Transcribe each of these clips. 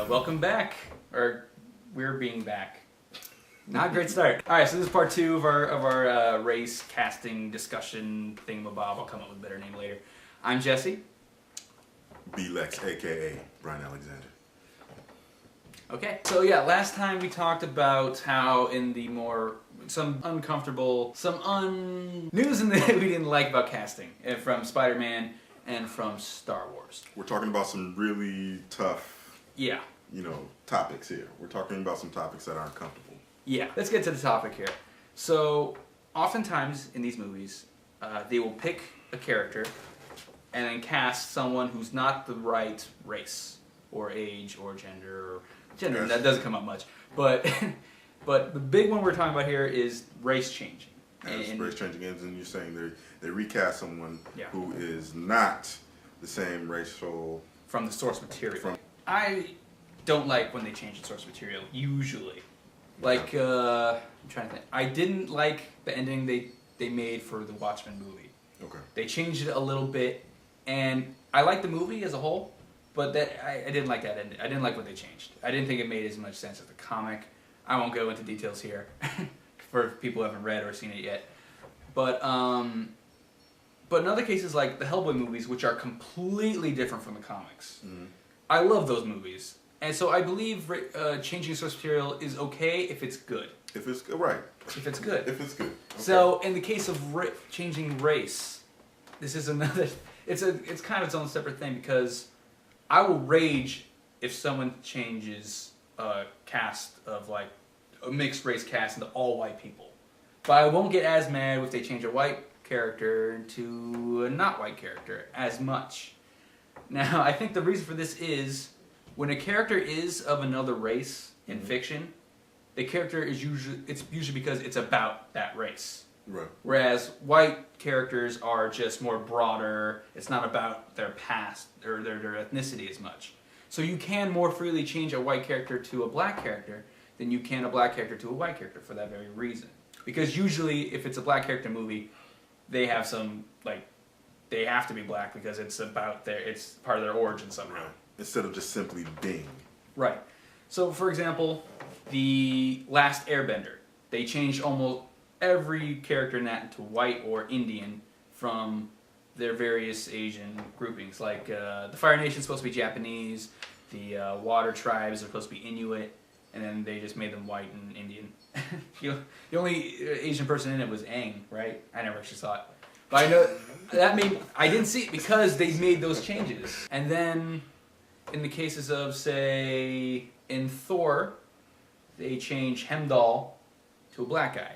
Welcome back, or we're being back. Not a great start. All right, so this is part 2 of our race casting discussion thingamabob. I'll come up with a better name later. I'm Jesse. B-Lex, aka Brian Alexander. Okay, so yeah, last time we talked about how in the some uncomfortable, news that we didn't like about casting from Spider-Man and from Star Wars. We're talking about some really tough, topics here. We're talking about some topics that aren't comfortable. Yeah, let's get to the topic here. So, oftentimes in these movies, they will pick a character and then cast someone who's not the right race or age or gender. Gender, that doesn't come up much. But but the big one we're talking about here is race changing. Race changing ends, and you're saying they recast someone who is not the same racial from the source material. I don't like when they change the source material, usually. Like, I'm trying to think. I didn't like the ending they made for the Watchmen movie. Okay. They changed it a little bit, and I like the movie as a whole, but I didn't like that ending. I didn't like what they changed. I didn't think it made as much sense as the comic. I won't go into details here for people who haven't read or seen it yet. But in other cases, like the Hellboy movies, which are completely different from the comics, I love those movies. And so I believe changing source material is okay if it's good. If it's right. If it's good. If it's good. Okay. So in the case of changing race, this is another. It's kind of its own separate thing because I will rage if someone changes a cast of like a mixed race cast into all white people, but I won't get as mad if they change a white character to a not white character as much. Now I think the reason for this is, when a character is of another race in fiction, the character is usually because it's about that race. Right. Whereas white characters are just more broader. It's not about their past or their ethnicity as much. So you can more freely change a white character to a black character than you can a black character to a white character for that very reason. Because usually, if it's a black character movie, they have they have to be black because it's part of their origin somehow. Right. Instead of just simply being. Right. So, for example, the Last Airbender, they changed almost every character in that into white or Indian from their various Asian groupings. Like, the Fire Nation's supposed to be Japanese, the Water Tribes are supposed to be Inuit, and then they just made them white and Indian. The only Asian person in it was Aang, right? I never actually saw it. But I know I didn't see it because they made those changes. And then in the cases of, say, in Thor, they changed Heimdall to a black guy.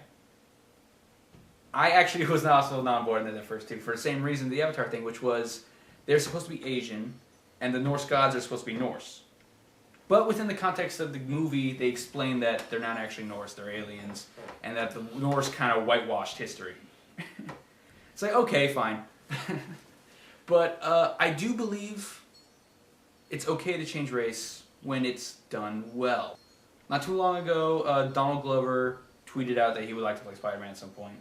I actually was also not on board in the first two for the same reason the Avatar thing, which was they're supposed to be Asian, and the Norse gods are supposed to be Norse. But within the context of the movie, they explain that they're not actually Norse, they're aliens, and that the Norse kind of whitewashed history. It's like, okay, fine. But I do believe it's okay to change race when it's done well. Not too long ago, Donald Glover tweeted out that he would like to play Spider-Man at some point.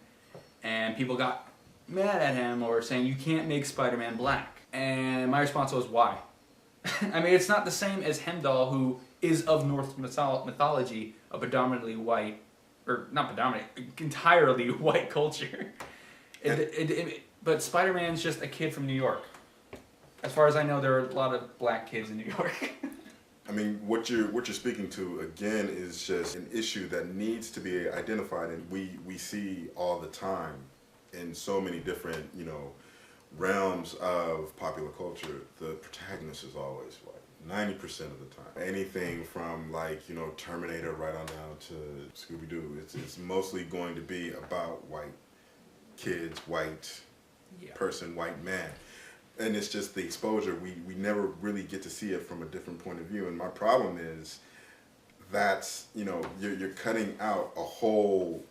And people got mad at him or saying, you can't make Spider-Man black. And my response was, why? I mean, it's not the same as Heimdall, who is of Norse mythology, a predominantly white, or not predominant, entirely white culture. But Spider-Man's just a kid from New York. As far as I know, there are a lot of black kids in New York. I mean, what you're speaking to, again, is just an issue that needs to be identified, and we see all the time in so many different, realms of popular culture. The protagonist is always white, 90% of the time. Anything from, Terminator right on down to Scooby-Doo, it's mostly going to be about white kids, white person, white man. And it's just the exposure. We never really get to see it from a different point of view. And my problem is that's, you're cutting out a whole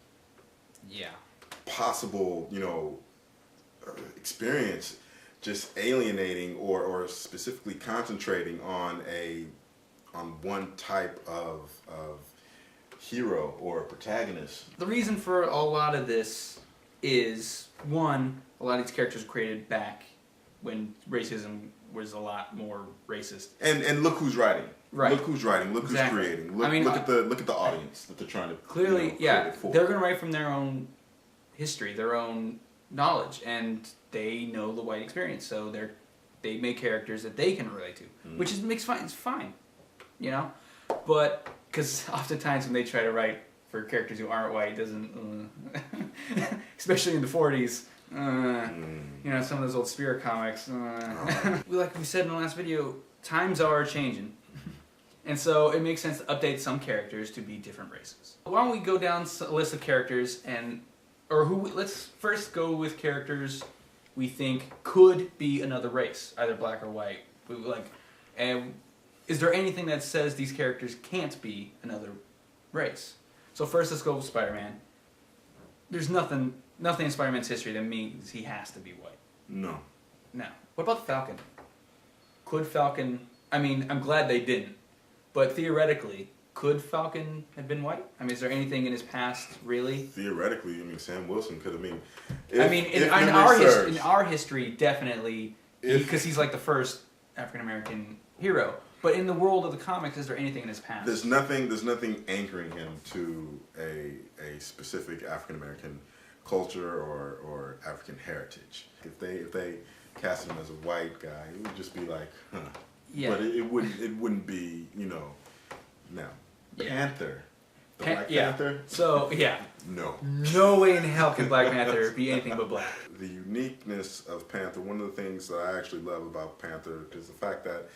possible, experience, just alienating or specifically concentrating on one type of hero or protagonist. The reason for a lot of this is, one, a lot of these characters were created back when racism was a lot more racist. And look who's writing. Right. Look who's writing. Look Exactly. who's creating. Look, I mean, look at the audience that they're trying to clearly, create it for. they're going to write from their own history, their own knowledge, and they know the white experience, so they make characters that they can relate to, which is it's fine, you know. But because oftentimes when they try to write for characters who aren't white, it doesn't, especially in the 40s. You know, some of those old Spirit comics. Like we said in the last video, times are changing. And so it makes sense to update some characters to be different races. Why don't we go down a list of characters let's first go with characters we think could be another race, either black or white. And is there anything that says these characters can't be another race? So first let's go with Spider-Man. There's nothing in Spider-Man's history that means he has to be white. No. What about Falcon? Could Falcon... I mean, I'm glad they didn't. But theoretically, could Falcon have been white? I mean, is there anything in his past, really? Theoretically, I mean, Sam Wilson could have been... in our history, definitely, because he's like the first African-American hero. But in the world of the comics, is there anything in his past? There's nothing anchoring him to a specific African-American culture or African heritage. If they cast him as a white guy, it would just be like, huh. Yeah. But it wouldn't be, you know. Now, Panther, the Black Panther. So no way in hell can Black Panther be anything but black. The uniqueness of Panther. One of the things that I actually love about Panther is the fact that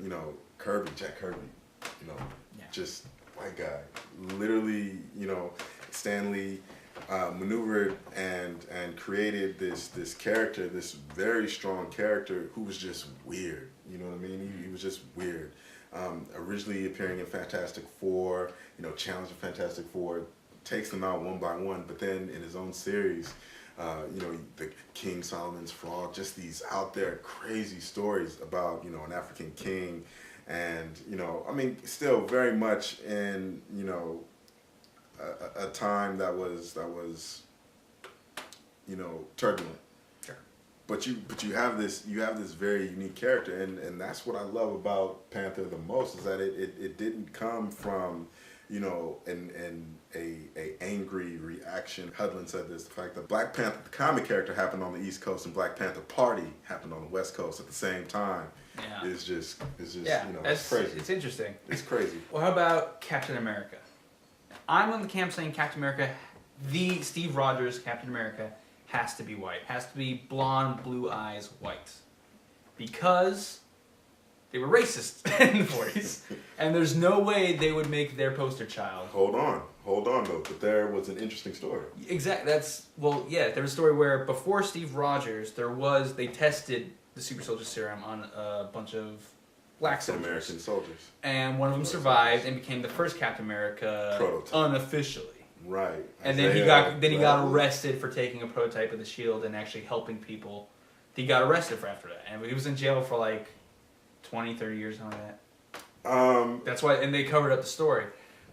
you know, Jack Kirby, you know, just white guy, literally, you know, Stan Lee maneuvered and created this character, this very strong character who was just weird. You know what I mean? He was just weird. Originally appearing in Fantastic Four, you know, challenging Fantastic Four, takes them out one by one, but then in his own series, you know, the King Solomon's Frog, just these out there crazy stories about, you know, an African king, and, you know, I mean, still very much in, you know, a time that was, you know, turbulent. Sure. But you have this very unique character, and that's what I love about Panther the most, is that it didn't come from, you know, a angry reaction. Hudlin said this, the fact that Black Panther, the comic character, happened on the East Coast and Black Panther Party happened on the West Coast at the same time. Yeah. It's just you know, it's crazy. It's interesting. It's crazy. Well, how about Captain America? I'm on the camp saying Captain America, the Steve Rogers Captain America, has to be white. Has to be blonde, blue eyes, white. Because they were racist in the 40s. And there's no way they would make their poster child. Hold on though, but there was an interesting story. Exactly. There was a story where before Steve Rogers, they tested the super soldier serum on a bunch of black soldiers. American soldiers. And one of them survived and became the first Captain America prototype. Unofficially. Right. And then he got arrested for taking a prototype of the shield and actually helping people. He got arrested for after that. And he was in jail for like 20, 30 years on that. That's why, and they covered up the story.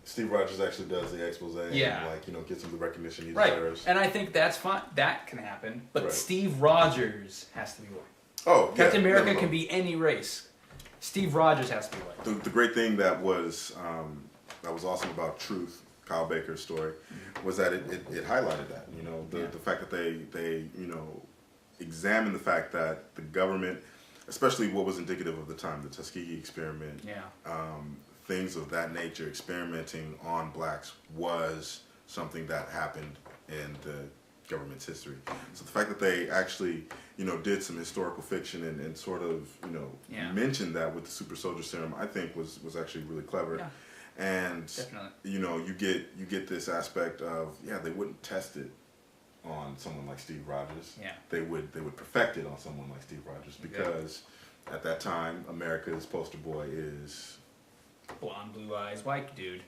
Steve Rogers actually does the expose and, like, you know, gets him the recognition he deserves. And I think that's fine. That can happen. But Steve Rogers has to be white. Oh, Captain America can be any race. Steve Rogers has to be white. The great thing that was awesome about Truth, Kyle Baker's story, was that it highlighted that. You know, the fact that they you know, examined the fact that the government, especially what was indicative of the time, the Tuskegee experiment, things of that nature, experimenting on blacks was something that happened in the government's history. So the fact that they actually, you know, did some historical fiction and sort of, you know, mentioned that with the super soldier serum, I think was actually really clever. Yeah. And definitely, you know, you get this aspect of, they wouldn't test it on someone like Steve Rogers. Yeah. They would perfect it on someone like Steve Rogers, because at that time America's poster boy is blonde, blue eyes, white dude.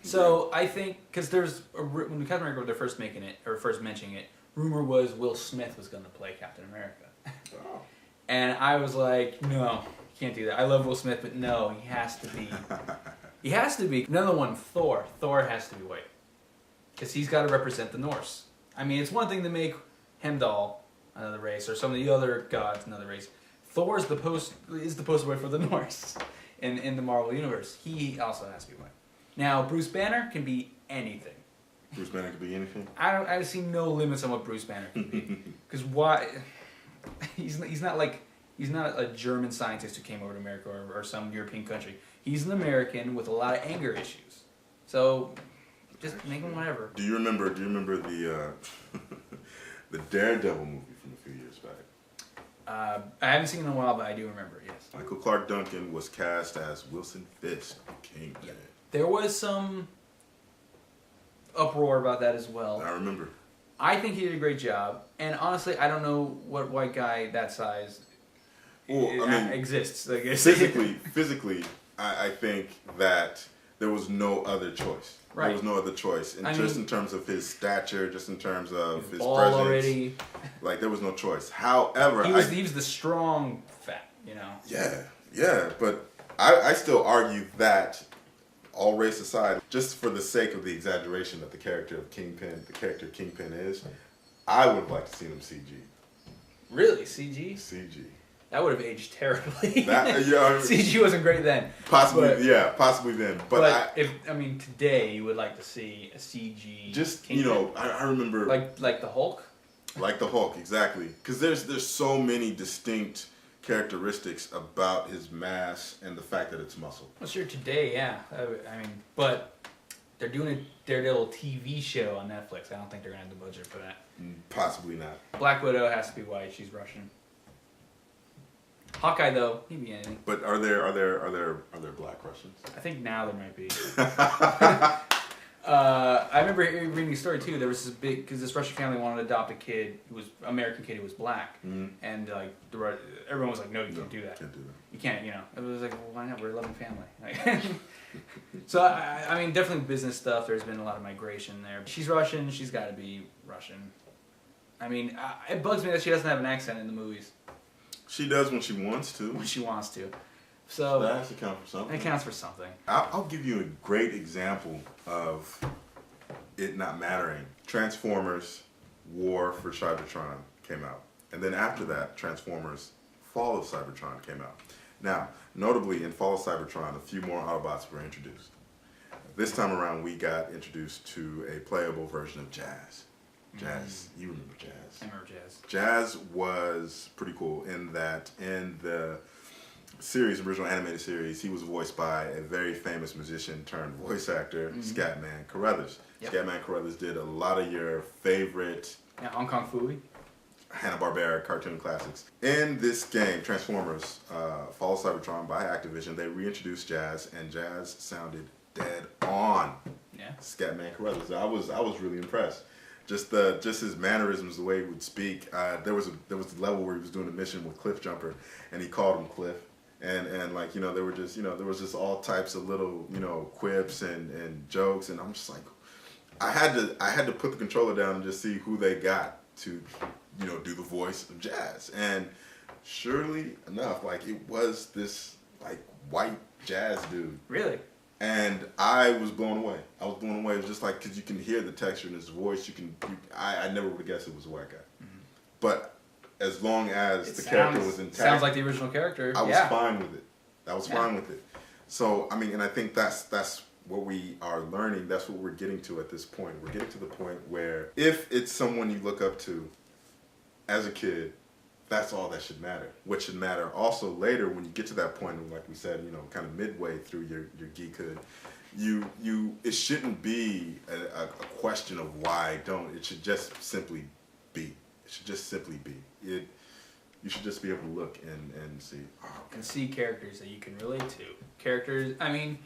So I think, because when Captain America were first making it, or first mentioning it, rumor was Will Smith was going to play Captain America. Oh. And I was like, no, you can't do that. I love Will Smith, but no, he has to be. He has to be. Another one, Thor. Thor has to be white. Because he's got to represent the Norse. I mean, it's one thing to make Heimdall another race, or some of the other gods, another race. Thor is the poster boy for the Norse in the Marvel universe. He also has to be white. Now, Bruce Banner can be anything. Bruce Banner can be anything? I see no limits on what Bruce Banner can be. Because why? He's not a German scientist who came over to America or some European country. He's an American with a lot of anger issues. So, just make him whatever. Do you remember the the Daredevil movie from a few years back? I haven't seen it in a while, but I do remember it, yes. Michael Clark Duncan was cast as Wilson Fisk, Kingpin. Yeah. There was some uproar about that as well. I remember. I think he did a great job, and honestly, I don't know what white guy that size exists. Like, physically, I think that there was no other choice. Right. There was no other choice, and in terms of his stature, just in terms of his ball presence, already. Like there was no choice. However, he was the strong fat, you know. Yeah, but I still argue that, all race aside, just for the sake of the exaggeration that the character Kingpin is, I would like to see him CG. Really, CG? CG. That would have aged terribly. CG wasn't great then. Possibly then. But today you would like to see a CG. Just Kingpin. I remember like the Hulk. Like the Hulk, exactly. Because there's so many distinct characteristics about his mass and the fact that it's muscle. Well, sure, today, yeah. But they're doing a Daredevil TV show on Netflix. I don't think they're gonna have the budget for that. Possibly not. Black Widow has to be white. She's Russian. Hawkeye, though, he'd be anything. But are there black Russians? I think now there might be. I remember reading a story too. There was because this Russian family wanted to adopt a kid who was American kid who was black, and everyone was like, "No, you can't do that. Can't do that. You can't." You know, it was like, well, why not? We're a loving family. So definitely business stuff. There's been a lot of migration there. She's Russian. She's got to be Russian. It bugs me that she doesn't have an accent in the movies. She does when she wants to. When she wants to. So that has to count for something. It counts for something. I'll give you a great example of it not mattering. Transformers War for Cybertron came out. And then after that, Transformers Fall of Cybertron came out. Now, notably in Fall of Cybertron, a few more Autobots were introduced. This time around, we got introduced to a playable version of Jazz. Jazz, you remember Jazz. I remember Jazz. Jazz was pretty cool in that in the original animated series, he was voiced by a very famous musician turned voice actor, Scatman Carruthers. Yep. Scatman Carruthers did a lot of your favorite Hong Kong Phooey, Hanna-Barbera cartoon classics. In this game, Transformers Fall of Cybertron by Activision, they reintroduced Jazz, and Jazz sounded dead on. Yeah. Scatman Carruthers. I was really impressed. Just his mannerisms, the way he would speak. There was the level where he was doing a mission with Cliff Jumper, and he called him Cliff, and there was just all types of little quips and jokes, and I'm just like, I had to put the controller down and just see who they got to do the voice of Jazz, and surely enough, it was this white jazz dude. Really. And I was blown away. It was just because you can hear the texture in his voice. I never would have guessed it was a white guy. Mm-hmm. But as long as the character was intact. Sounds like the original character. I was fine with it. Fine with it. So, and I think that's what we are learning. That's what we're getting to at this point. We're getting to the point where if it's someone you look up to as a kid, that's all that should matter. What should matter also later when you get to that point, like we said, kind of midway through your geekhood, it shouldn't be a question of why don't. It should just simply be. It should just simply be. You should just be able to look and see. Oh, okay. And see characters that you can relate to. Characters. Like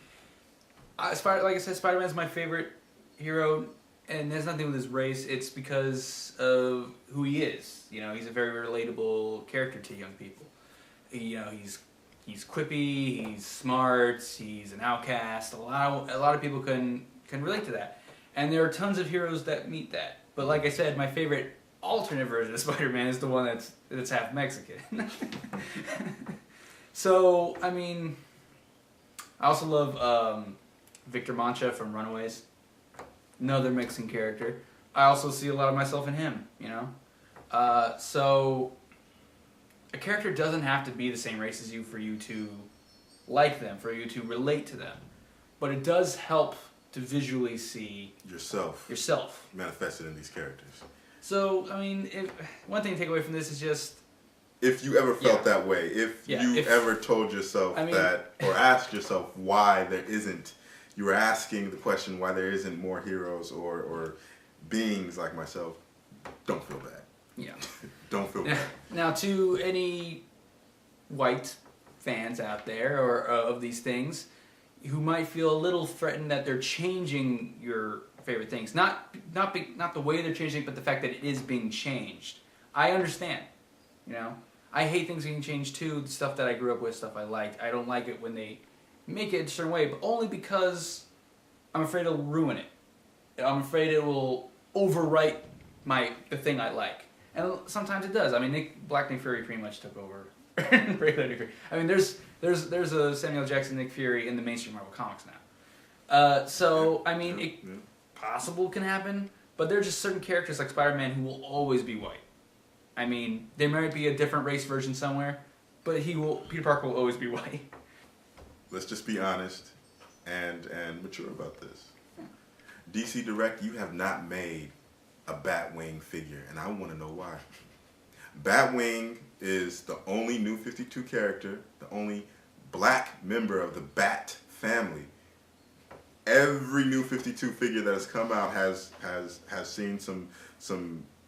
I said, Spider-Man's my favorite hero. And there's nothing with his race. It's because of who he is. He's a very relatable character to young people. He's quippy. He's smart. He's an outcast. A lot of people can relate to that. And there are tons of heroes that meet that. But like I said, my favorite alternate version of Spider-Man is the one that's half Mexican. So I also love Victor Mancha from Runaways. Another Mexican character. I also see a lot of myself in him, So a character doesn't have to be the same race as you for you to like them, for you to relate to them. But it does help to visually see yourself manifested in these characters. So, I mean, one thing to take away from this is just... If you ever felt that way, if you ever told yourself that, or asked yourself why there isn't, you were asking the question why there isn't more heroes or beings like myself, don't feel bad. Yeah. Don't feel bad. Now, to any white fans out there or of these things who might feel a little threatened that they're changing your favorite things, not the way they're changing, but the fact that it is being changed. I understand. You know, I hate things being changed too. The stuff that I grew up with, stuff I liked. I don't like it when they make it a certain way, but only because I'm afraid it'll ruin it. I'm afraid it will overwrite the thing I like, and sometimes it does. I mean, Black Nick Fury pretty much took over regular Nick Fury. I mean, there's a Samuel Jackson Nick Fury in the mainstream Marvel comics now. So I mean, possible can happen, but there are just certain characters like Spider-Man who will always be white. I mean, there might be a different race version somewhere, but Peter Parker will always be white. Let's just be honest and mature about this. DC Direct, you have not made a Batwing figure, and I want to know why. Batwing is the only New 52 character, the only black member of the Bat family. Every New 52 figure that has come out has seen some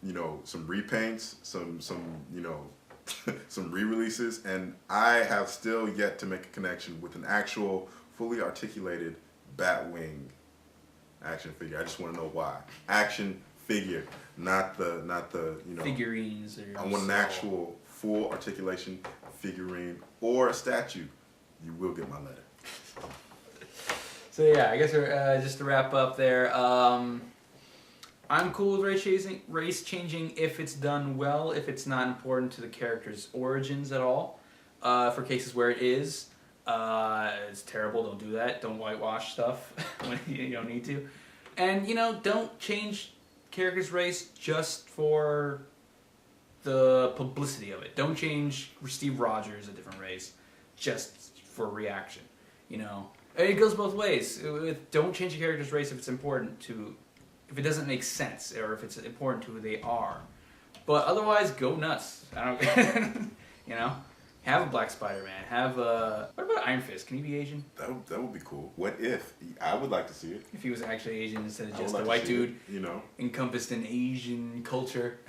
repaints, some some re-releases, and I have still yet to make a connection with an actual fully articulated Batwing action figure. I just want to know why. Action figure, not the figurines. I want an actual full articulation figurine or a statue. You will get my letter. So yeah, I guess just to wrap up there, I'm cool with race changing if it's done well, if it's not important to the character's origins at all. For cases where it is, it's terrible. Don't do that. Don't whitewash stuff when you don't need to, and don't change character's race just for the publicity of it. Don't change Steve Rogers a different race just for reaction. It goes both ways. Don't change a character's race if it's important to, if it doesn't make sense, or if it's important to who they are. But otherwise, go nuts. I don't, have a Black Spider-Man. What about Iron Fist? Can he be Asian? That would be cool. What if? I would like to see it. If he was actually Asian instead of just a white dude, encompassed in Asian culture.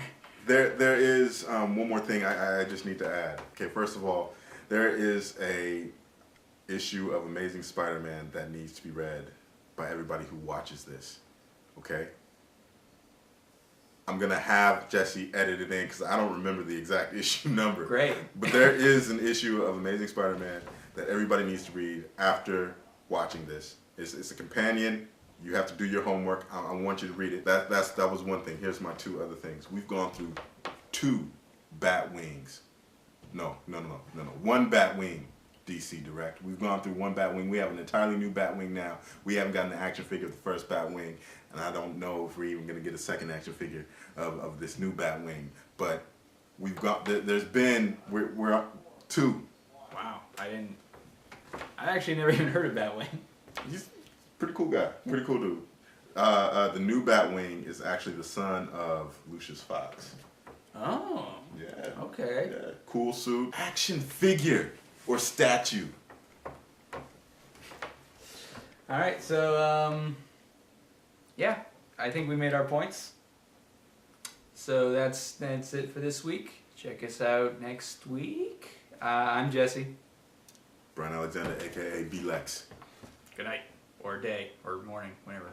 There is one more thing I just need to add. Okay, first of all, there is a issue of Amazing Spider-Man that needs to be read by everybody who watches this. Okay? I'm going to have Jesse edit it in because I don't remember the exact issue number. Great. But there is an issue of Amazing Spider-Man that everybody needs to read after watching this. It's a companion. You have to do your homework. I want you to read it. That was one thing. Here's my two other things. We've gone through 2 Batwings. No. 1 Batwing. DC Direct. We've gone through 1 Batwing. We have an entirely new Batwing now. We haven't gotten an action figure of the first Batwing, and I don't know if we're even going to get a second action figure of this new Batwing. But we've got we're up 2. Wow, I actually never even heard of Batwing. He's a pretty cool guy, pretty cool dude. The new Batwing is actually the son of Lucius Fox. Oh. Yeah. Okay. Yeah. Cool suit. Action figure. Or statue. All right, so yeah, I think we made our points. So that's it for this week. Check us out next week. I'm Jesse. Brian Alexander, aka B-Lex. Good night, or day, or morning, whenever.